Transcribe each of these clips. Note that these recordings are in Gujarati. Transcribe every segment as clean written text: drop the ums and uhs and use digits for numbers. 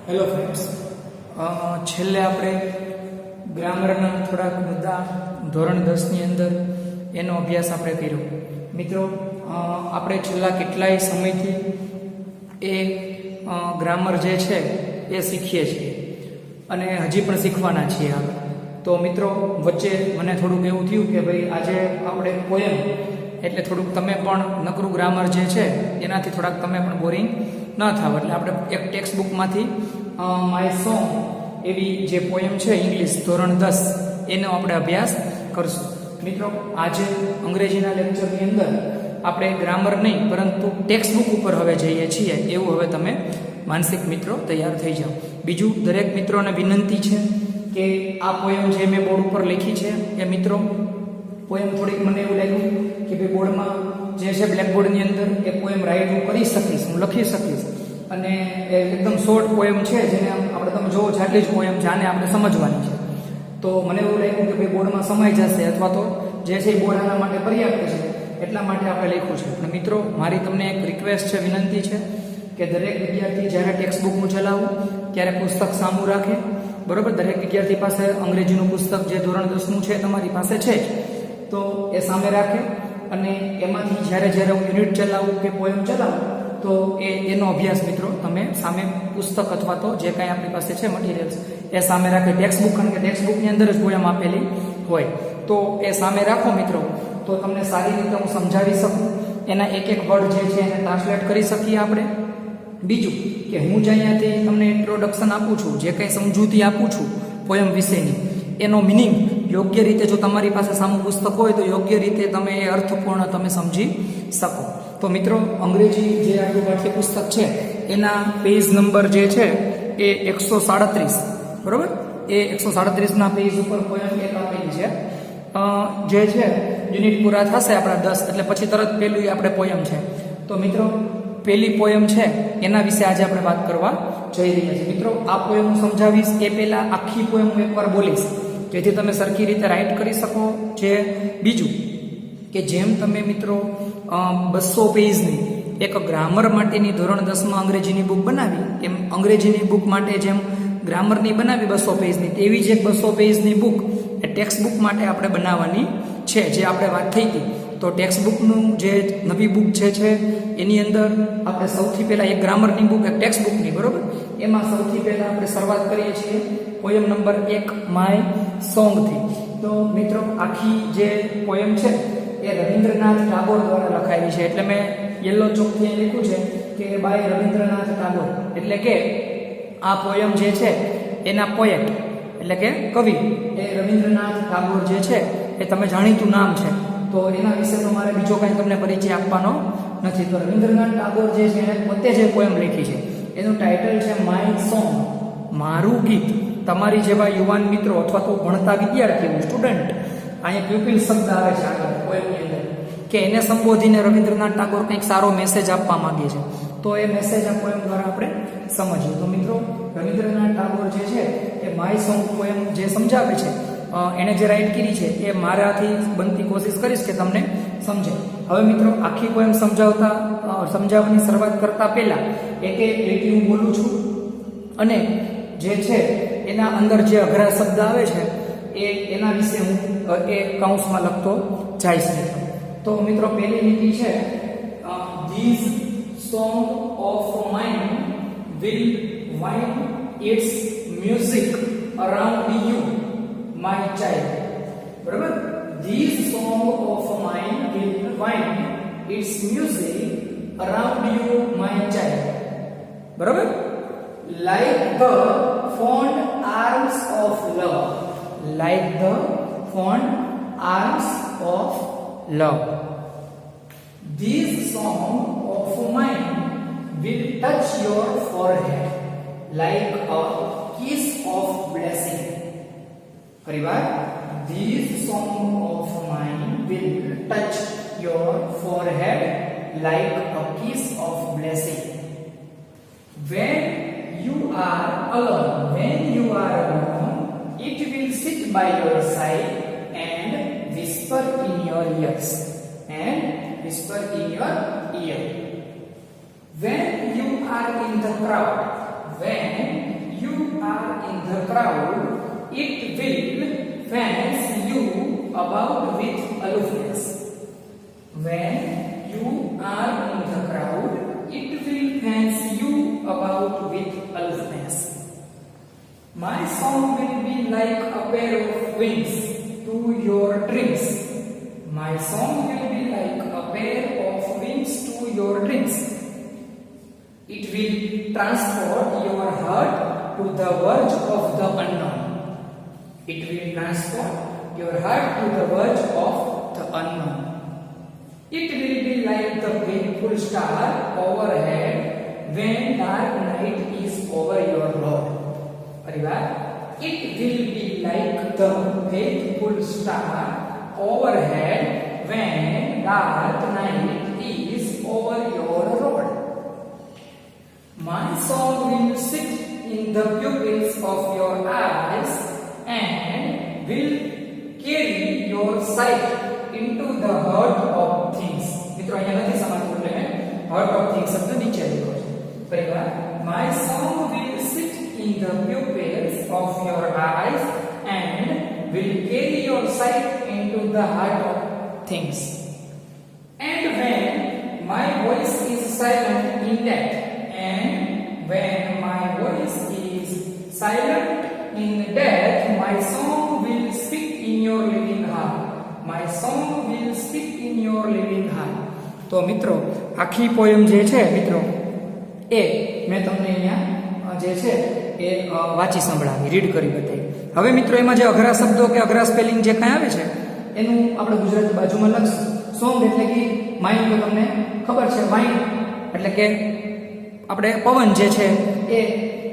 હેલો ફ્રેન્ડ્સ, છેલ્લે આપણે ગ્રામરના થોડાક મુદ્દા ધોરણ 10ની અંદર એનો અભ્યાસ આપણે કર્યો. મિત્રો, આપણે છેલ્લા કેટલાય સમયથી એ ગ્રામર જે છે એ શીખીએ છીએ અને હજી પણ શીખવાના છીએ આપણે. તો મિત્રો, વચ્ચે મને થોડુંક એવું થયું કે ભાઈ આજે આપણે પોયમ એટલે થોડુંક તમે પણ નકરું ગ્રામર જે છે એનાથી થોડાક તમે પણ બોરિંગ ન થાવ એટલે આપણે એક ટેક્સ્ટ બુકમાંથી માય સોંગ એવી જે પોયમ છે ઇંગ્લિશ ધોરણ 10 એનો આપણે અભ્યાસ કરશું. મિત્રો, આજે અંગ્રેજીના લેક્ચરની અંદર આપણે ગ્રામર નહીં પરંતુ ટેક્સ્ટ બુક ઉપર હવે જઈએ છીએ એવું હવે તમે માનસિક મિત્રો તૈયાર થઈ જાઓ. બીજું, દરેક મિત્રોને વિનંતી છે કે આ પોયમ જે મેં બોર્ડ ઉપર લખી છે એ મિત્રો પોયમ થોડીક મને એવું લાગ્યું કે ભાઈ બોર્ડમાં જે છે બ્લેકબોર્ડની અંદર એ પોયમ રાઇટ હું કરી શકીશ, હું લખી શકીશ અને એ એકદમ શોર્ટ પોયમ છે જેને આપણે તમે જોવો છો આટલી જ પોયમ છે, આને આપણે સમજવાની છે. તો મને એવું લાગ્યું કે ભાઈ બોર્ડમાં સમય જશે અથવા તો જે છે એ બોર્ડ આના માટે પર્યાપ્ત છે એટલા માટે આપણે લખ્યું છે. અને મિત્રો, મારી તમને એક રિક્વેસ્ટ છે, વિનંતી છે કે દરેક વિદ્યાર્થી જ્યારે ટેક્સ્ટ બુક હું ચલાવું ત્યારે પુસ્તક સામું રાખે. બરોબર, દરેક વિદ્યાર્થી પાસે અંગ્રેજીનું પુસ્તક જે ધોરણ 10નું છે તમારી પાસે છે તો એ સામે રાખે અને એમાંથી જ્યારે હું યુનિટ ચલાવું કે પોયમ ચલાવું તો એનો અભ્યાસ મિત્રો તમે સામે પુસ્તક અથવા તો જે કાંઈ આપણી પાસે છે મટીરિયલ્સ એ સામે રાખે. ટેક્સ્ટ બુક, કારણ કે ટેક્સ્ટ બુકની અંદર જ પોયમ આપેલી હોય તો એ સામે રાખો મિત્રો, તો તમને સારી રીતે હું સમજાવી શકું, એના એક એક વર્ડ જે છે એને ટ્રાન્સલેટ કરી શકીએ આપણે. બીજું કે હું જ અહીંયાથી તમને ઇન્ટ્રોડક્શન આપું છું, જે કંઈ સમજૂતી આપું છું પોયમ વિશેની, એનો મિનિંગ યોગ્ય રીતે જો તમારી પાસે સામું પુસ્તક હોય તો યોગ્ય રીતે તમે એ અર્થપૂર્ણ તમે સમજી શકો. તો મિત્રો, અંગ્રેજી જે આપણું પાઠ્યપુસ્તક છે એના પેજ નંબર જે છે એ 137, બરોબર, એ 137ના પેજ ઉપર પોયમ એક આપેલી છે. જે છે યુનિટ પૂરા થશે આપણા 10 એટલે પછી તરત પેલું આપણે પોયમ છે. તો મિત્રો, પહેલી પોયમ છે એના વિશે આજે આપણે વાત કરવા જઈ રહ્યા છીએ. મિત્રો, આ પોયમ હું સમજાવીશ એ પહેલાં આખી પોયમ હું એકવાર બોલીશ જેથી તમે સરખી રીતે રાઇટ કરી શકો. જે બીજું કે જેમ તમે મિત્રો 200 પેજની એક ગ્રામર માટેની ધોરણ 10માં અંગ્રેજીની બુક બનાવી એમ અંગ્રેજીની બુક માટે જેમ ગ્રામરની બનાવી 200 પેજની, તેવી જ એક 200 પેજની બુક એ ટેક્સ્ટ બુક માટે આપણે બનાવવાની છે, જે આપણે વાત થઈ હતી. તો ટેક્સ્ટ બુકનું જે નવી બુક જે છે એની અંદર આપણે સૌથી પહેલાં એક ગ્રામરની બુક, એક ટેક્સ્ટ બુકની, બરોબર, એમાં સૌથી પહેલાં આપણે શરૂઆત કરીએ છીએ પોયમ નંબર 1 માય સોંગથી. તો મિત્રો, આખી જે પોયમ છે એ રવિન્દ્રનાથ ટાગોર દ્વારા લખાયેલી છે. એટલે મેં યલો ચોકથી લખ્યું છે કે બાય રવિન્દ્રનાથ ટાગોર, એટલે કે આ પોયમ જે છે એના પોએટ એટલે કે કવિ એ રવિન્દ્રનાથ ટાગોર જે છે એ તમે જાણીતું નામ છે. તો એના વિશે તો મારે બીજો કાંઈ તમને પરિચય આપવાનો નથી. તો રવિન્દ્રનાથ ટાગોર જે છે એને પોતે જે પોયમ લખી છે એનું ટાઇટલ છે માય સોંગ, મારું ગીત. તમારી જેવા યુવાન મિત્રો અથવા તો ભણતા વિદ્યાર્થીઓ, સ્ટુડન્ટ, અહીંયા પ્યુપિલ શબ્દ આવે છે આગળ પોયમની અંદર, કે એને સંબોધીને રવિન્દ્રનાથ ટાગોર કંઈક સારો મેસેજ આપવા માંગે છે. તો એ મેસેજ આ પોયમ દ્વારા આપણે સમજીએ. તો મિત્રો, રવિન્દ્રનાથ ટાગોર જે છે એ માય સોંગ પોયમ જે સમજાવે છે એણે જે રાઇટ કરી છે એ મારાથી બનતી કોશિશ કરીશ કે તમને સમજે. હવે મિત્રો, આખી પોયમ સમજાવવાની શરૂઆત કરતા પહેલા એક લીટી હું બોલું છું અને જે છે એના અંદર જે અઘરા શબ્દ આવે છે એના વિશે હું એ કૌંસમાં લખતો જઈશ. તો મિત્રો, પહેલી લીટી છે this song of mind will wind its music around you my child. બરાબર, this song of mind will wind its music around you my child. બરાબર, like the fond arms of love, like the fond arms of love. This song of mine will touch your forehead like a kiss of blessing. Parivar, this song of mine will touch your forehead like a kiss of blessing. When you are alone, it will sit by your side and whisper in your ears. When you are in the crowd, when you are in the crowd, it will fence you about with aloofness. When you are in the crowd, it will fence you about with aloofness. My song will be like a pair of wings to your dreams. My song will be like a pair of wings to your dreams. It will transport your heart to the verge of the unknown. It will transport your heart to the verge of the unknown. It will be like the faithful star overhead when dark night is over your road. Parivar, it will be like the faithful star overhead when dark night is over your road. My song will sit in the pupils of your eyes and will carry your sight into the heart of things. મિત્રો અહીંયા નથી સમજવું એટલે heart of things શબ્દ નીચે લખ્યો છે. પરિવાર, my song will sit in the pupils of your eyes and will carry your sight into the heart of things. And when my voice is silent in that, and when my voice is silent in death, my song will speak in your living heart. My song will speak in your living heart. તો મિત્રો આખી પોયમ જે છે મિત્રો એ મેં તમને અહીંયા જે છે એ વાંચી સંભળાવી, રીડ કરી બતાવી. હવે મિત્રો એમાં જે અઘરા શબ્દો કે અઘરા સ્પેલિંગ જે કાંઈ આવે છે એનું આપણે ગુજરાતી બાજુમાં લખશું. સોંગ એટલે કે માઇન્ડ, તો તમને ખબર છે માઇન્ડ એટલે કે આપણે પવન જે છે એ,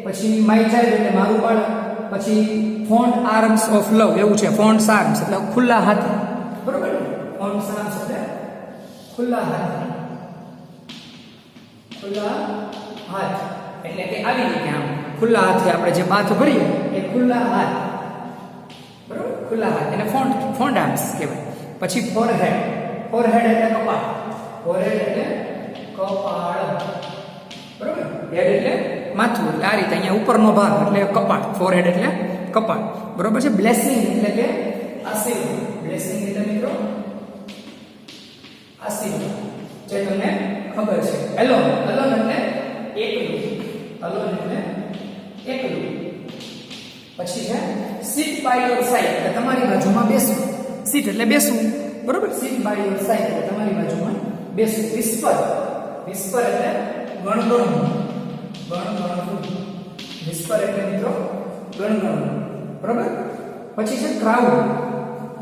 પછી માય ચાઇલ્ડ એટલે મારું બાળક, પછી ફોન્ટ આર્મ્સ ઓફ લવ એવું છે, ફોન્ટ આર્મ્સ એટલે ખુલ્લા હાથ, બરોબર ને? ફોન્ટ આર્મ્સ એટલે ખુલ્લા હાથ, ખુલ્લા હાથ એટલે કે આવી રીતે આમ ખુલ્લા હાથે આપણે જે બાથ ભરીએ એ ખુલ્લા હાથ, બરોબર? ખુલ્લા હાથ એને ફોન્ટ આર્મ્સ કહેવાય. પછી ફોરહેડ, ફોરહેડ એટલે કપાળ, ફોરહેડ એટલે કપાળ, બરોબર? હેડ એટલે માથું, એટલે આ રીતે અહીંયા ઉપરનો ભાગ એટલે કપાળ, ફોરહેડ એટલે કપાળ, બરોબર છે? બ્લેસિંગ એટલે કે આશીર્વાદ, બ્લેસિંગ એટલે મિત્રો આશીર્વાદ, જે તમને ખબર છે. એલોન, એલોન એટલે એકલું, એલોન એટલે એકલું. પછી છે sit by your side એટલે તમારી બાજુમાં બેસવું, sit એટલે બેસવું, બરોબર? sit by your side એટલે તમારી બાજુમાં બેસવું. whisper, whisper એટલે ગણગણવું, ગણગણવું, whisper એટલે મિત્રો ગણગણવું, બરોબર? પછી છે ક્રાઉડ,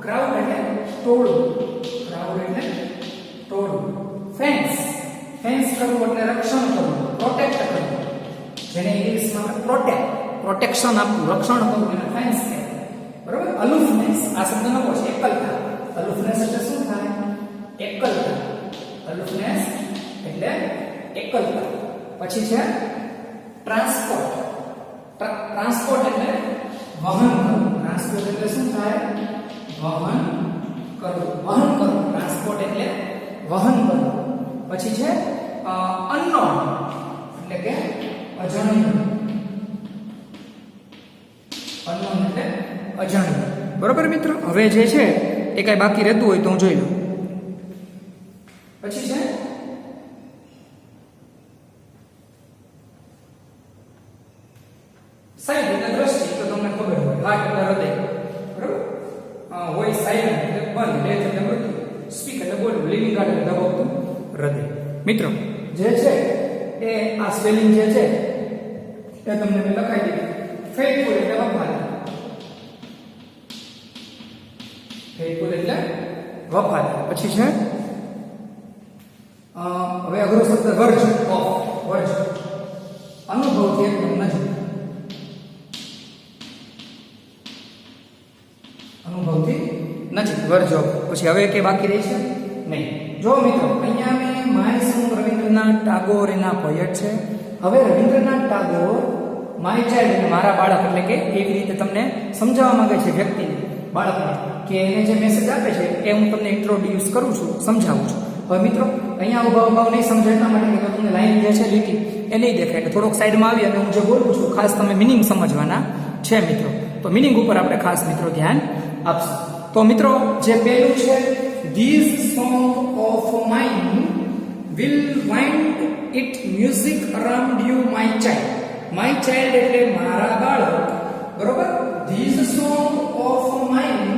ક્રાઉડ એટલે ટોળું, ક્રાઉડ એટલે ટોળું. ફેન્સ, ફેન્સ કરવું એટલે રક્ષણ કરવું, પ્રોટેક્ટ કરવું, જેને ઇંગ્લિશમાં પ્રોટેક્ટ, પ્રોટેક્શન આપવું, રક્ષણ કરવું એને ફેન્સ કહેવાય, બરોબર? અલુફનેસ, આ શબ્દ નવો છે, એકલતા. અલુફનેસ એટલે શું થાય? એકલતા. અલુફનેસ એટલે એકલતા. પછી છે ટ્રાન્સપોર્ટ, ટ્રાન્સપોર્ટ એટલે વહન કરવું, ટ્રાન્સપોર્ટ એટલે શું થાય? વહન કરવું, વહન કરવું, ટ્રાન્સપોર્ટ એટલે વહન કરવું. પછી છે અનનોન એટલે કે અજાણ્યું, અનનોન એટલે અજાણ્યું, બરોબર મિત્રો? હવે જે છે એ કઈ બાકી રહેતું હોય તો હું જોઈ લઉં. પછી છે સાઈડ એટલે દ્રષ્ટિ, તો તમને ખબર હોય. હાર્ટ એટલે હૃદય, બરોબર? વોઇસ સાયલન્ટ એટલે બંધ, ડેથ એટલે મૃત્યુ, સ્પીક એટલે બોલવું, લિવિંગ હાર્ટ એટલે ધબકતું હૃદય. મિત્રો જે છે એ આ સ્પેલિંગ જે છે એ તમને મેં લખાઈ દીધું. ફેથફુલ એટલે વફાદાર, ફેથફુલ એટલે વફાદાર. પછી છે હવે અઘરો શબ્દ વર્જ, ઓફ, વર્જ અનુભવથી એકદમ નજીક, અનુભવથી નજીક, વર્જ ઓફ. પછી હવે કે બાકી રહી છે નહીં. જો મિત્રો અહીંયા મેં માય સોંગ રવિન્દ્રનાથ ટાગોરના પોએટ છે. હવે રવિન્દ્રનાથ ટાગોર માય ચાઇલ્ડ મારા બાળક એટલે કે એવી રીતે તમને સમજાવવા માંગે છે વ્યક્તિને, બાળકને, કે એને જે મેસેજ આપે છે એ હું તમને ઇન્ટ્રોડ્યુસ કરું છું, સમજાવું છું. હવે મિત્રો અહીંયા ઉભા નહીં સમજાય એટલા માટે કે તમને લાઈન જે છે લીટી એ નહીં દેખાય એટલે થોડોક સાઈડમાં આવી અને હું જે બોલું છું ખાસ તમે મિનિંગ સમજવાના છે મિત્રો. તો મિનિંગ ઉપર આપણે ખાસ મિત્રો ધ્યાન આપશું. તો મિત્રો જે પહેલું છે this song of mine will wind it music around you my child એટલે મારા બાળક, બરોબર. This song of mine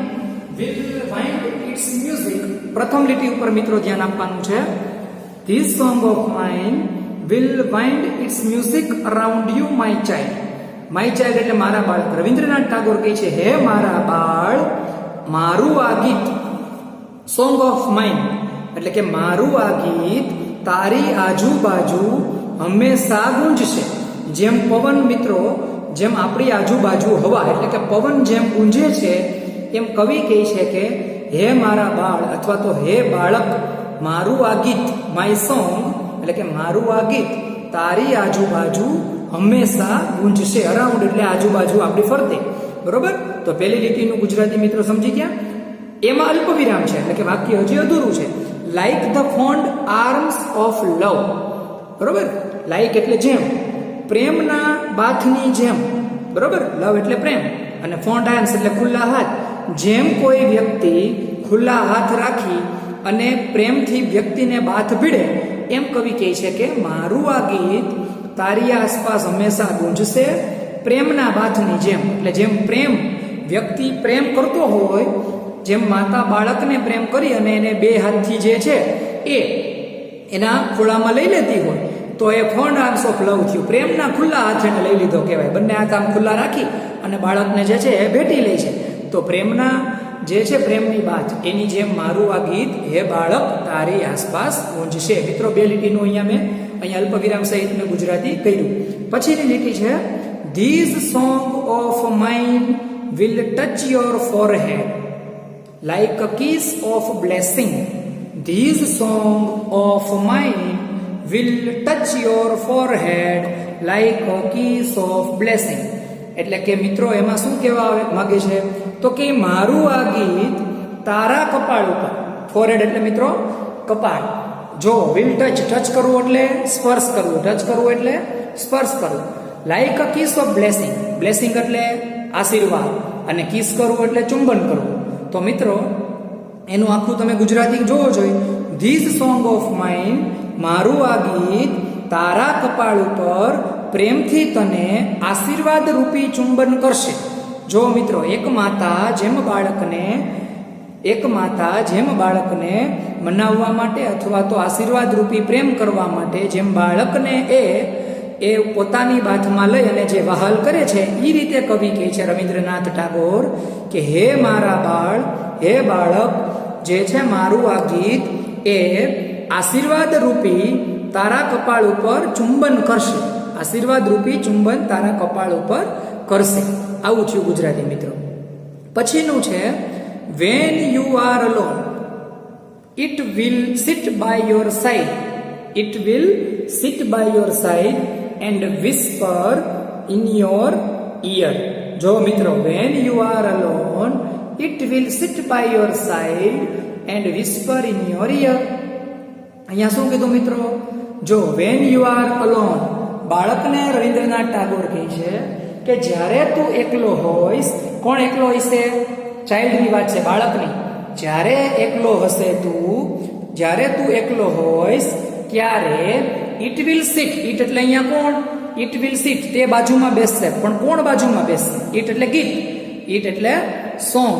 will wind its music. પ્રથમ લીટી ઉપર મિત્રો ધ્યાન આપવાનું છે. This song of mine will wind its music around you my child એટલે મારા બાળક. રવિન્દ્રનાથ ટાગોર કહે છે હે મારા બાળ, મારું આ ગીત સોંગ ઓફ માઇન એટલે કે મારું આ ગીત તારી આજુબાજુ હંમેશા ગુંજશે. જેમ પવન મિત્રો, જેમ આપણી આજુબાજુ હવા એટલે કે પવન જેમ ગુંજે છે એમ કવિ કહે છે કે હે મારા બાળ અથવા તો હે બાળક, મારું આ ગીત માય સોંગ એટલે કે મારું આ ગીત તારી આજુબાજુ હંમેશા ગુંજશે. અરાઉન્ડ એટલે આજુબાજુ આપણી ફરતે, બરોબર. તો પહેલી લીટીનું ગુજરાતી મિત્રો સમજી ગયા. એમાં અલ્પ વિરામ છે એટલે કે વાક્ય હજી અધૂરું છે. Like the found arms of લવ, બરોબર. લાઈક એટલે જેમ, પ્રેમના બાથની જેમ, બરોબર. લવ એટલે પ્રેમ અને ફોન્ડ આર્મ્સ એટલે ખુલ્લા હાથ. જેમ કોઈ વ્યક્તિ ખુલ્લા હાથ રાખી અને પ્રેમથી વ્યક્તિને બાથ ભીડે એમ કવિ કહે છે કે મારું આ ગીત તારી આસપાસ હંમેશા ગુંજશે પ્રેમના બાથની જેમ. એટલે જેમ પ્રેમ વ્યક્તિ પ્રેમ કરતો હોય, જેમ માતા બાળકને પ્રેમ કરી અને એને બે હાથથી જે છે એ એના ખોળામાં લઈ લેતી હોય તો એ ફોન્ડ આર્મ્સ ઓફ લવ થયું. પ્રેમના ખુલ્લા હાથ એને લઈ લીધો કહેવાય. બંને હાથ આમ ખુલ્લા રાખી અને બાળકને જે છે એ ભેટી લે છે. તો પ્રેમના જે છે પ્રેમની બાત એની જેમ મારું આ ગીત હે બાળક તારી આસપાસ ગુંજશે. મિત્રો બે લીટીનું અહીંયા અલ્પ વિરામ સહિત મેં ગુજરાતી કર્યું. પછીની લીટી છે this song of mine will touch your forehead like a kiss of blessing. These song of mine will touch your forehead like a kiss of blessing. એટલે કે મિત્રો એમાં શું કહેવા માંગે છે તો કે મારું આ ગીત તારા કપાળ ઉપર, ફોરહેડ એટલે મિત્રો કપાળ. જો વિલ ટચ કરવું એટલે સ્પર્શ કરવું, ટચ કરવું એટલે સ્પર્શ કરવું. Like a kiss of blessing એટલે આશીર્વાદ અને કિસ કરવું એટલે ચુંબન કરવું. તો મિત્રો એનું આખું તમે ગુજરાતી જોવો જોઈએ. ધીસ સોંગ ઓફ માઇન મારું આ ગીત તારા કપાળ ઉપર પ્રેમથી તને આશીર્વાદ રૂપી ચુંબન કરશે. જો મિત્રો એક માતા જેમ બાળકને મનાવવા માટે અથવા તો આશીર્વાદ રૂપી પ્રેમ કરવા માટે જેમ બાળકને એ પોતાની બાથમાં લઈ અને જે વહાલ કરે છે એ રીતે કવિ કહે છે રવિન્દ્રનાથ ટાગોર કે હે મારા બાળ, હે બાળક, જે છે મારું આ ગીત એ આશીર્વાદ રૂપી તારા કપાળ ઉપર ચુંબન કરશે. આશીર્વાદ રૂપી ચુંબન તારા કપાળ ઉપર કરશે. આવું થયું ગુજરાતી મિત્રો. પછીનું છે when you are alone it will sit by your side. It will sit by your side and whisper in your ear. જો મિત્રો when you are alone it will sit by your side and whisper in your ear. અહીંયા શું કીધું મિત્રો? જો when you are alone, બાળકને રવિન્દ્રનાથ ટાગોર કહે છે કે જ્યારે તું એકલો હોઈશ. કોણ એકલો હશે? ચાઇલ્ડની વાત છે, બાળકની. જ્યારે તું એકલો હોઈશ ત્યારે ઇટ વિલ સિટ. ઇટ એટલે અહીંયા કોણ? ઇટ વિલ સિટ તે બાજુમાં બેસશે. પણ કોણ બાજુમાં બેસશે? ઇટ એટલે ગીત, ઇટ એટલે સોંગ.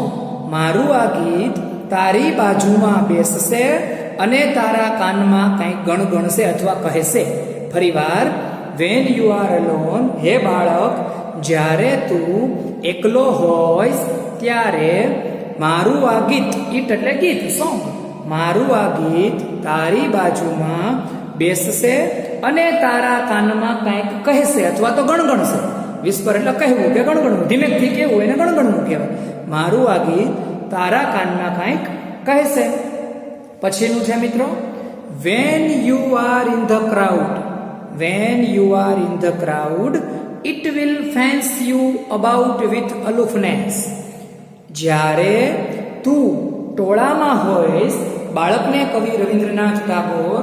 મારું આ ગીત તારી બાજુમાં બેસશે અને તારા કાનમાં કંઈક ગણગણશે અથવા કહેશે. ફરીવાર વેન યુ આર અલોન, હે બાળક, જ્યારે તું એકલો હોઈશ ત્યારે મારું આ ગીત, ઇટ એટલે ગીત, સોંગ, મારું આ ગીત તારી બાજુમાં બેસશે અને તારા કાનમાં કંઈક કહેશે અથવા તો ગણગણશે. વિસ્પર એટલે કહેવું કે ગણગણવું, ધીમેથી કહેવું એને ગણગણવું કહેવાય. મારું આ ગીત તારા કાનમાં કંઈક કહેશે. પછીનું છે મિત્રો van you are in the crowd. Van you are in the crowd it will fans you about with અલુફનેસ. જ્યારે તું ટોળામાં હોઈશ બાળકને કવિ રવિન્દ્રનાથ ટાગોર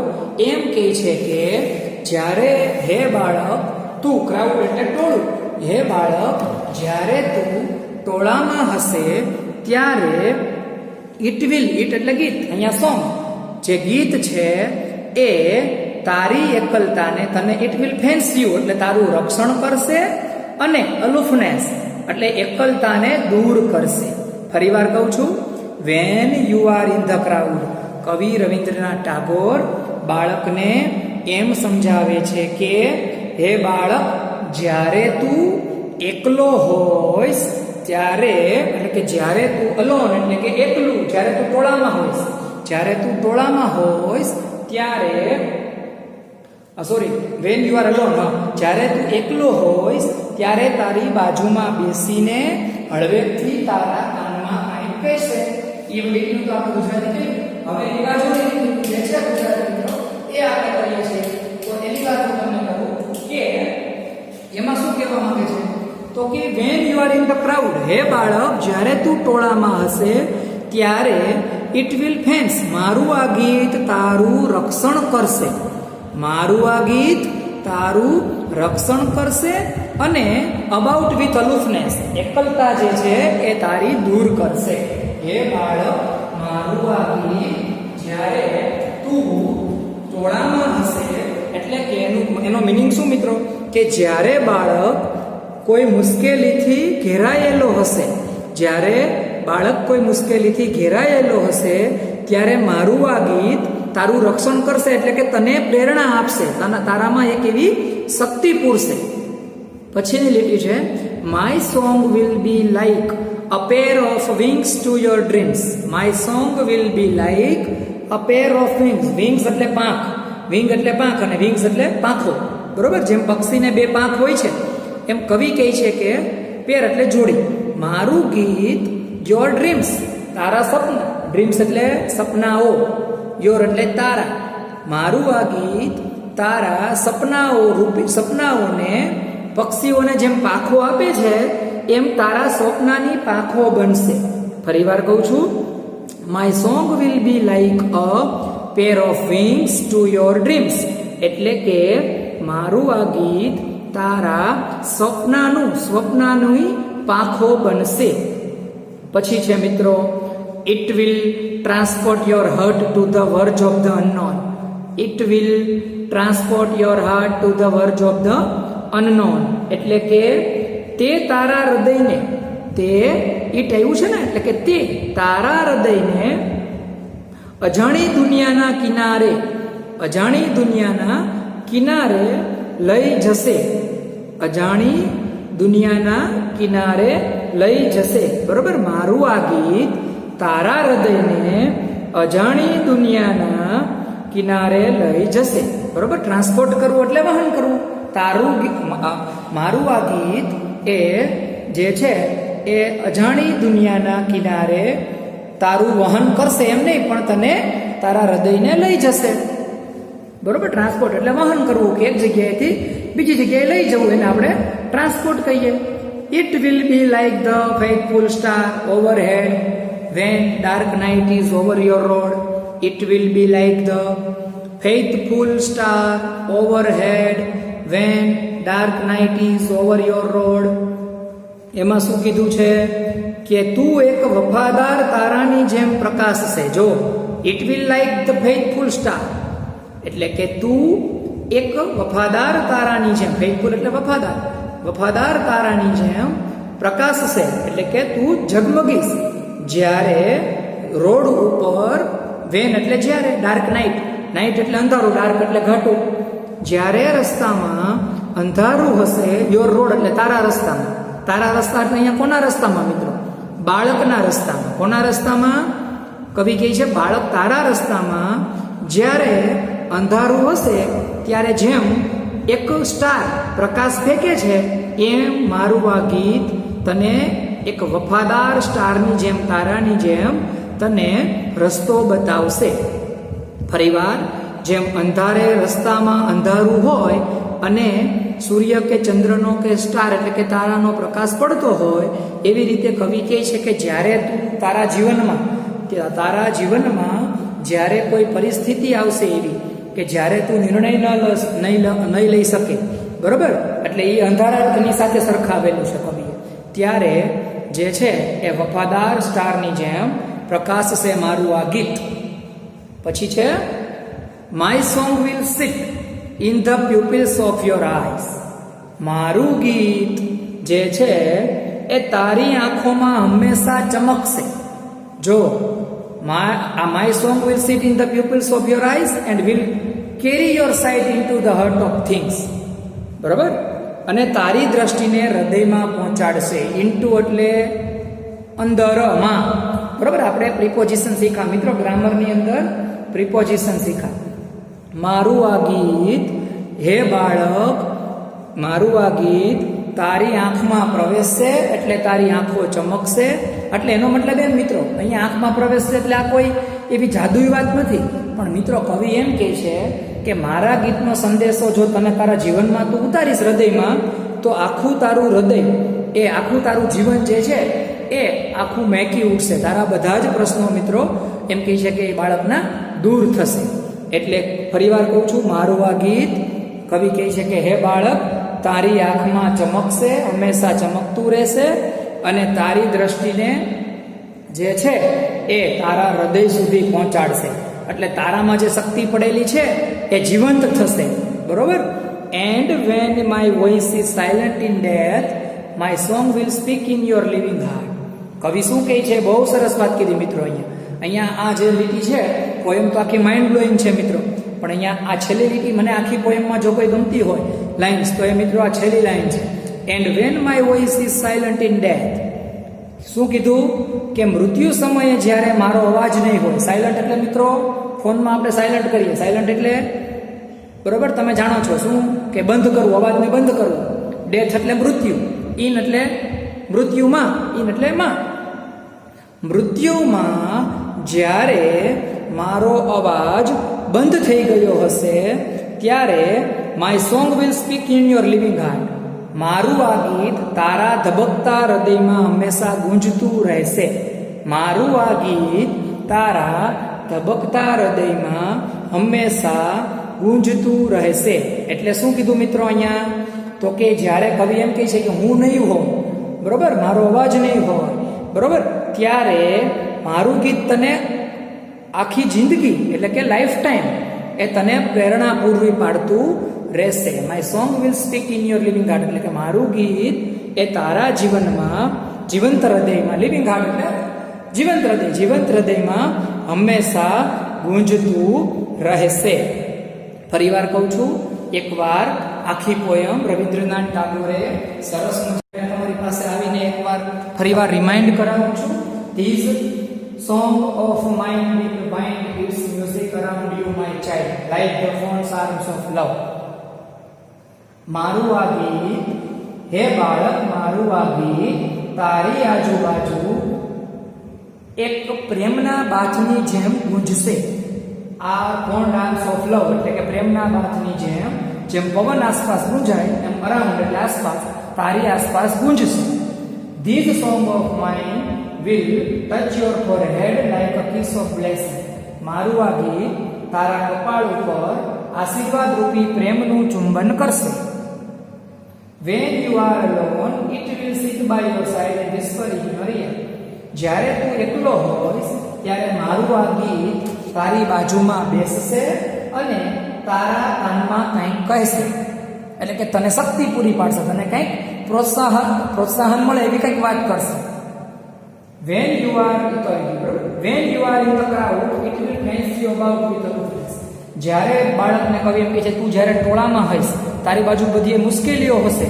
એમ કહે છે કે જ્યારે હે બાળક તું, ક્રાઉડ એટલે ટોળું, હે બાળક જ્યારે તું ટોળામાં હશે ત્યારે ઇટ એટલે ગીત, અહીંયા સોંગ, જે ગીત છે એ તારી એકલતાને, તને ઇટ વિલ ફેન્સ યુ એટલે તારું રક્ષણ કરશે, અને અલુફનેસ એટલે એકલતાને દૂર કરશે. ફરીવાર કહું છું, van you are in the crowd. કવિ રવિન્દ્રનાથ ટાગોર બાળકને એમ સમજાવે છે કે હે બાળક, જ્યારે તું એકલો હોઈશ ત્યારે, એટલે કે જ્યારે તું અલોન એટલે કે એકલું, જ્યારે તું ટોળામાં હોઈશ, જ્યારે તું ટોળામાં હોઈશ ત્યારે, વેન યુ આર અલોન, જ્યારે તું એકલો હોઈશ ત્યારે તારી બાજુમાં બેસીને હળવેકથી તારા કાનમાં આવીને કહેશે. એ વડીલનું તો આપણે ગુજરાતી કહ્યું. હવે એની બાજુની જે છે ગુજરાતી મિત્રો એ આપણે કરીએ છીએ. તો એની વાત હું તમને કહું કે એમાં શું કહેવા માંગે છે, તો કે van you are in the crowd, હે બાળક જ્યારે તું ટોળામાં હશે ત્યારે ઇટ વિલ ફેન્સ, મારું આ ગીત તારું રક્ષણ કરશે, મારું આ ગીત તારું રક્ષણ કરશે, અને અબાઉટ વિથ અલુફનેસ એકલતા જે છે એ તારી દૂર કરશે. હે બાળક, મારું આ ગીત જ્યારે તું ટોળામાં હશે, એટલે કે એનો મિનિંગ શું મિત્રો, કે જ્યારે બાળક કોઈ મુશ્કેલીથી ઘેરાયેલો હશે, જ્યારે બાળક કોઈ મુશ્કેલીથી ઘેરાયેલો હશે ત્યારે મારું આ ગીત તારું રક્ષણ કરશે, એટલે કે તને પ્રેરણા આપશે, તારામાં એક એવી શક્તિ પૂરશે. પછીની લીટી છે, my song will be like a pair of wings to your dreams. My song will be like a pair of wings. Wings એટલે પાંખ, વિંગ એટલે પાંખ અને વિંગ્સ એટલે પાંખો, બરોબર. જેમ પક્ષીને બે પાંખ હોય છે એમ કવિ કહે છે કે પેર એટલે જોડી. મારું ગીત યોર ડ્રીમ્સ, તારા સપના, ડ્રીમ્સ એટલે સપનાઓ, યોર એટલે તારા, મારું આ ગીત તારા સપનાઓ રૂપી, સપનાઓને પક્ષીઓને જેમ પાંખો આપે છે એમ તારા સ્વપ્નાની પાંખો બનશે. ફરીવાર કહું છું, my song will be like a pair of wings to your dreams, એટલે કે મારું આ ગીત તારા સ્વપ્નાની પાંખો બનશે. પછી છે મિત્રો, it will transport your heart to the verge of the unknown. It will transport your heart to the verge of the unknown, એટલે કે તે તારા હૃદયને, તે ઇટ આવ્યું છે ને, એટલે કે તે તારા હૃદયને અજાણી દુનિયાના કિનારે લઈ જશે. અજાણી દુનિયાના કિનારે લઈ જશે, બરોબર. મારું આ ગીત તારા હૃદયને અજાણી દુનિયાના કિનારે લઈ જશે, બરોબર. ટ્રાન્સપોર્ટ કરવું એટલે વહન કરવું. મારું આ ગીત એ જે છે એ અજાણી દુનિયાના કિનારે તારું વહન કરશે, એમ નહીં પણ તને તારા હૃદયને લઈ જશે, બરોબર. ટ્રાન્સપોર્ટ એટલે વહન કરવું, કે એક જગ્યાએથી બીજી જગ્યાએ લઈ જવું, એને આપણે ટ્રાન્સપોર્ટ કહીએ. It will be like the faithful star overhead van dark night is over your road. It will be like the faithful star overhead van dark night is over your road. એમાં શું કીધું છે કે તું એક વફાદાર તારાની જેમ પ્રકાશશે. જો it will like the faithful star એટલે કે તું એક વફાદાર તારાની જેમ, ફેથફુલ એટલે વફાદાર તારાની જેમ પ્રકાશશે, એટલે કે તું ઝગમગીશ જ્યારે રોડ ઉપર, વેન એટલે જ્યારે, ડાર્ક નાઇટ એટલે અંધારું, ડાર્ક એટલે ઘાટું, જ્યારે રસ્તામાં અંધારું હશે, યોર રોડ એટલે તારા રસ્તામાં. તારા રસ્તા એટલે અહીંયા કોના રસ્તામાં મિત્રો? બાળકના રસ્તામાં. કોના રસ્તામાં? કવિ કહે છે બાળક તારા રસ્તામાં જ્યારે અંધારું હશે ત્યારે જેમ એક સ્ટાર પ્રકાશ ફેંકે છે એમ મારું આ ગીત તને એક વફાદાર સ્ટારની જેમ, તારાની જેમ તને રસ્તો બતાવશે. ફરીવાર, જેમ અંધારે રસ્તામાં અંધારું હોય અને સૂર્ય કે ચંદ્રનો કે સ્ટાર એટલે કે તારાનો પ્રકાશ પડતો હોય, એવી રીતે કવિ કહે છે કે જ્યારે તું તારા જીવનમાં જ્યારે કોઈ પરિસ્થિતિ આવશે એવી કે જ્યારે તું નિર્ણય નહીં લઈ શકે, બરોબર, એટલે એ અંધારા એની સાથે સરખાવેલું છે કવિએ, ત્યારે જે છે એ વફાદાર સ્ટારની જેમ પ્રકાશશે મારું આ ગીત. પછી છે my song will seat in the pupils of your eyes. મારું ગીત જે છે એ તારી આંખોમાં હંમેશા ચમકશે. જો my song will seat in the pupils of your eyes and will carry your site in to the heart of things. બરાબર, અને તારી દ્રષ્ટિને હૃદયમાં પહોંચાડશે. ઇન્ટુ એટલે અંદરમાં. બરાબર, આપણે પ્રિપોઝિશન શીખા મિત્રો, ગ્રામરની અંદર પ્રિપોઝિશન શીખા. મારું આ ગીત, હે બાળક, મારું આ ગીત તારી આંખમાં પ્રવેશશે એટલે તારી આંખો ચમકશે. એટલે એનો મતલબ એમ મિત્રો, અહીંયા આંખમાં પ્રવેશશે એટલે આ કોઈ એવી જાદુઈ વાત નથી, પણ મિત્રો કવિ એમ કહે છે કે મારા ગીતનો સંદેશો જો તને તારા જીવનમાં તું ઉતારીશ હૃદયમાં, તો આખું તારું હૃદય, એ આખું તારું જીવન જે છે એ આખું મહેકી ઉઠશે. તારા બધા જ પ્રશ્નો મિત્રો એમ કહે છે કે એ બાળકના દૂર થશે. એટલે ફરીવાર કહું છું, મારું આ ગીત, કવિ કહે છે કે હે બાળક, તારી આંખમાં ચમકશે, હંમેશા ચમકતું રહેશે, અને તારી દ્રષ્ટિને જે છે એ તારા હૃદય સુધી પહોંચાડશે. એટલે તારામાં જે શક્તિ પડેલી છે એ જીવંત થશે. બરોબર. And when my voice is silent in death, my song will speak in your living heart. કવિ શું કહે છે? બહુ સરસ વાત કીધી મિત્રો. અહીંયા આ જે લીટી છે, પોએમ તો આખી માઇન્ડ બ્લોઈંગ છે મિત્રો, પણ અહીંયા આ છેલ્લી લીટી મને આખી પોએમમાં જો કોઈ ગમતી હોય લાઇન્સ, તો એ મિત્રો આ છેલ્લી લાઇન છે. And when my voice is silent in death. શું કીધું? કે મૃત્યુ સમયે જ્યારે મારો અવાજ નહીં હોય. સાયલન્ટ એટલે મિત્રો ફોનમાં આપણે સાયલન્ટ કરીએ. સાયલન્ટ એટલે બરોબર તમે જાણો છો શું? કે બંધ કરવું, અવાજને બંધ કરવું. ડેથ એટલે મૃત્યુ. ઇન એટલે મૃત્યુમાં, ઇન એટલે માં. મૃત્યુમાં જ્યારે મારો અવાજ બંધ થઈ ગયો હશે ત્યારે my song will speak in your living heart. મારું આ ગીત તારા ધબકતા હૃદયમાં હંમેશા ગુંજતું રહેશે. મારું આ ગીત તારા ધબકતા હૃદયમાં હંમેશા ગુંજતું રહેશે. એટલે શું કીધું મિત્રો અહીંયા? તો કે જ્યારે કવિ એમ કહે છે કે હું નહીં હોઉં, બરોબર, મારો અવાજ નહીં હોય, બરોબર, ત્યારે મારું ગીત તને આખી જિંદગી એટલે કે લાઈફ ટાઈમ એ તને પ્રેરણા પૂરી પાડતું રહેશે. My song will speak in your living heart. એટલે કે મારું ગીત એ તારા જીવનમાં, જીવંત હૃદયમાં, લિવિંગ હાર્ટ એટલે જીવંત હૃદય, જીવંત હૃદયમાં હંમેશા ગુંજતું રહેશે. ફરીવાર કહું છું, એકવાર આખી પોયમ રવિન્દ્રનાથ ટાગોરે સરસ તમારી પાસે આવીને એકવાર ફરીવાર રિમાઇન્ડ કરાવું છું. This song of mine will wind its music around you, my child, like the fond arms of love. મારું આ ગીત, હે બાળક, મારું આ ગીત તારી આજુબાજુ એક પ્રેમના બાથની જેમ ગુંજશે. આ ફોન્ડ આર્મ્સ ઓફ લવ એટલે કે પ્રેમના બાથની જેમ પવન આસપાસ ગુંજાય એમ અરાઉન્ડ એટલે આસપાસ, તારી આસપાસ ગુંજશે. This song of mine will touch your forehead like a kiss of blessing. મારું આ ગીત તારા કપાળ ઉપર આશીર્વાદ રૂપી પ્રેમનું ચુંબન કરશે. When you are alone, it will sit by your side and whisper in your ear. જ્યારે તું એકલો હોઈશ ત્યારે મારું આ ગીત તારી બાજુમાં બેસશે અને તારા કાનમાં કંઈક કહેશે. એટલે કે તને શક્તિ પૂરી પાડશે, તને કંઈક પ્રોત્સાહન મળે એવી કંઈક વાત કરશે. When you are in the crowd, it will dance you about with a ruthless. જ્યારે બાળકને કવિ એમ કહે છે તું જ્યારે ટોળામાં હોઈશ, તારી બાજુ બધી મુશ્કેલીઓ હશે,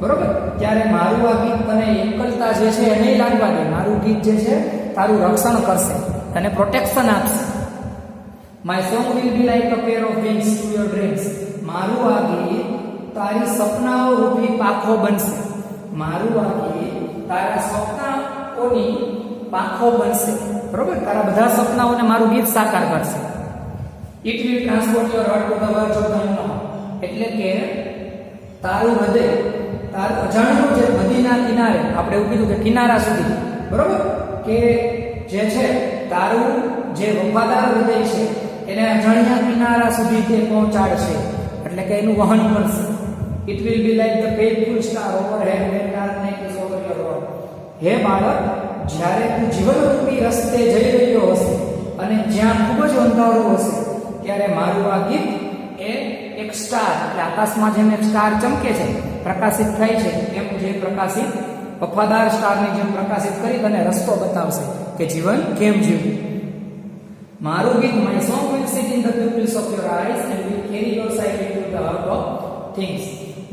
બરોબર, ત્યારે મારું આ ગીત તને એકલતા જે છે એ નહીં લાગવા દે. મારું ગીત જે છે તારું રક્ષણ કરશે, તને પ્રોટેક્શન આપશે. My song will be like a pair of wings to your dreams. મારું આ ગીત તારી સપનાઓ રૂપી પાંખો બનશે. મારું આ ગીત તારા સપનાઓની પાંખો બનશે, બરોબર, તારા બધા સપનાઓને મારું ગીત સાકાર કરશે. It will transport your heart to the verge of the unknown. એટલે કે તારું હૃદય, તારું અજાણ્યું જે નદીના કિનારે, આપણે એવું કીધું કે કિનારા સુધી, બરોબર, કે જે છે તારું જે વફાદાર હૃદય છે એને અજાણ્યા કિનારા સુધી તે પહોંચાડશે, એટલે કે એનું વહન કરશે. It will be like the faithful star overhead when darkness is over your road. હે બાળક, જ્યારે તું જીવનરૂપી રસ્તે જઈ રહ્યો હશે અને જ્યાં ખૂબ જ અંધારું હશે, ત્યારે મારું આ ગીત એ એક સ્ટાર, એટલે આકાશમાં જેમ એક સ્ટાર ચમકે છે, પ્રકાશિત થાય છે, એમ જે પ્રકાશિત વફાદાર સ્ટારની જેમ પ્રકાશિત કરી તને રસ્તો બતાવશે કે જીવન કેમ જીવવું. મારું ગીત my song will seat in the pupils of your eyes and will carry your sight into the heart of things.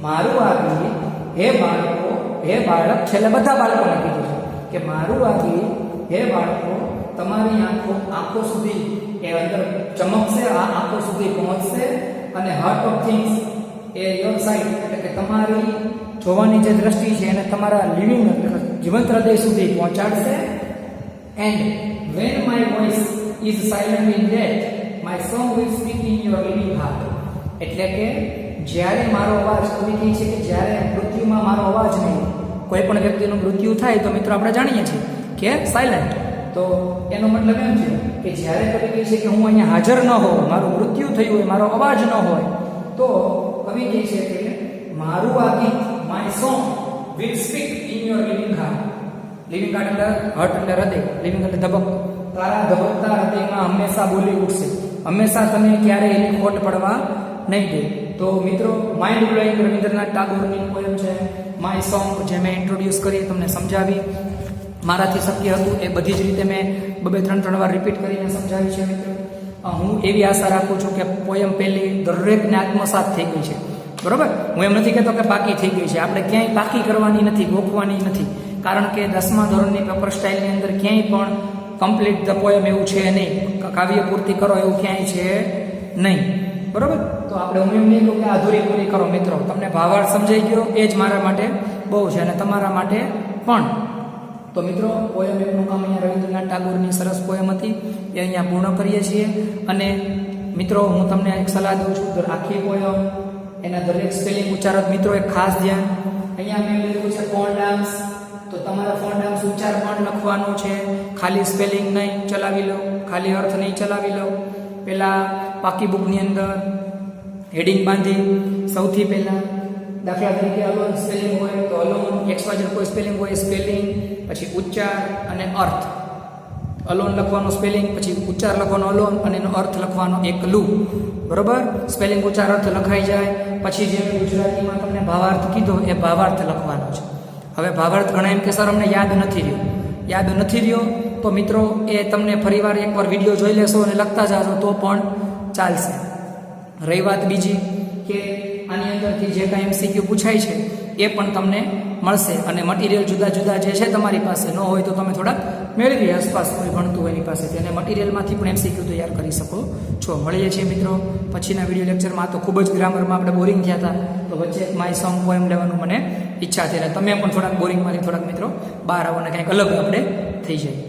મારું આ ગીત, હે બાળકો, હે બાળક, છેલ્લે બધા બાળકોને કીધું છે કે મારું આ ગીત, હે બાળકો, તમારી આંખો સુધી એ અંદર ચમકશે, આ આંખો સુધી પહોંચશે અને heart of things A your site, એટલે કે તમારી જોવાની જે દ્રષ્ટિ છે એને તમારા લિવિંગ જીવંત હૃદય સુધી પહોંચાડશે. And when my voice is silent in death my song will speak in your living heart. એટલે કે જ્યારે મારો અવાજ, કવિ કહે છે કે જ્યારે મૃત્યુમાં મારો અવાજ નહીં, કોઈ પણ વ્યક્તિનું મૃત્યુ થાય તો મિત્રો આપણે જાણીએ છીએ કે સાયલન્ટ, તો એનો મતલબ એમ છે કે જ્યારે કવિ કહે છે કે હું અહીંયા હાજર ન હોઉં, મારું મૃત્યુ થયું હોય, મારો અવાજ ન હોય, તો કવિ કહે છે કે મારું આ ગીત, my song will speak in your living heart. Living heart એટલે હર્ટ એટલે હૃદય, લિવિંગ એટલે ધબક. તારા ધબકતા હૃદયમાં હંમેશા બોલી ઉઠશે, હંમેશા તમે ક્યારેય એની ખોટ પડવા નહીં દે. તો મિત્રો, માઇન્ડ બ્લોઈંગ રવિન્દ્રનાથ ટાગોરની પોયમ છે માય સોંગ, જે મેં ઇન્ટ્રોડ્યુસ કરી, તમને સમજાવી, મારાથી શક્ય હતું એ બધી જ રીતે મેં 2-3 વાર રિપીટ કરીને સમજાવી છે. મિત્રો, હું એવી આશા રાખું છું કે પોયમ પહેલી દરેકને આત્મસાત થઈ ગઈ છે. બરોબર, હું એમ નથી કહેતો કે પાકી થઈ ગઈ છે, આપણે ક્યાંય પાકી કરવાની નથી, ગોખવાની નથી, કારણ કે 10મા ધોરણની પેપર સ્ટાઇલની અંદર ક્યાંય પણ કમ્પ્લીટ ધ પોયમ એવું છે નહીં, કાવ્ય પૂર્તિ કરો એવું ક્યાંય છે નહીં. બરોબર, તો આપણે હું એમ નહીં કહું કે અધૂરી પૂરી કરો. મિત્રો, તમને ભાવાર્થ સમજાઈ ગયો એ જ મારા માટે બહુ છે અને તમારા માટે પણ. તો મિત્રો, પોયમ એકનું કામ અહીંયા રવિન્દ્રનાથ ટાગોરની સરસ પોયમ હતી એ અહીંયા પૂર્ણ કરીએ છીએ. અને મિત્રો, હું તમને એક સલાહ દઉં છું, આખી પોયમ એના દરેક સ્પેલિંગ ઉચ્ચારક મિત્રો એક ખાસ ધ્યાન. અહીંયા મેં લીધું છે ફોન ડાન્સ, તો તમારે ફોન ડાન્સ ઉચ્ચાર પણ લખવાનો છે, ખાલી સ્પેલિંગ નહીં ચલાવી લો, ખાલી અર્થ નહીં ચલાવી લો. પહેલાં પાકી બુકની અંદર હેડિંગ બાંધી સૌથી પહેલાં, દાખલા તરીકે અલોન સ્પેલિંગ હોય તો અલોન, XYZ કોઈ સ્પેલિંગ હોય સ્પેલિંગ, પછી ઉચ્ચાર અને અર્થ. અલોન લખવાનો સ્પેલિંગ, પછી ઉચ્ચાર લખવાનો અલોન અને એનો અર્થ લખવાનો એકલું. બરોબર, સ્પેલિંગ ઉચ્ચાર અર્થ લખાઈ જાય પછી જે ગુજરાતીમાં તમને ભાવાર્થ કીધો એ ભાવાર્થ લખવાનો છે. હવે ભાવાર્થ ઘણા એમ કે સર અમને યાદ નથી રહ્યો, તો મિત્રો એ તમને ફરીવાર એકવાર વિડીયો જોઈ લેશો અને લખતા જાશો તો પણ ચાલશે. રહી વાત બીજી કે આની અંદરથી જે કાંઈ MCQ પૂછાય છે એ પણ તમને મળશે અને મટીરિયલ જુદા જુદા જે છે તમારી પાસે ન હોય તો તમે થોડાક મેળવી આસપાસ કોઈ ભણતું હોય એની પાસેથી, અને મટીરિયલમાંથી પણ MCQ તૈયાર કરી શકો છો. મળીએ છીએ મિત્રો પછીના વિડીયો લેક્ચરમાં. તો ખૂબ જ ગ્રામરમાં આપણે બોરિંગ થયા હતા, તો વચ્ચે એક માય સોંગ પોએમ લેવાનું મને ઈચ્છા થઈ, અને તમે પણ થોડાક બોરિંગમાંથી થોડાક મિત્રો બહાર આવો અને કંઈક અલગ આપણે થઈ જાય.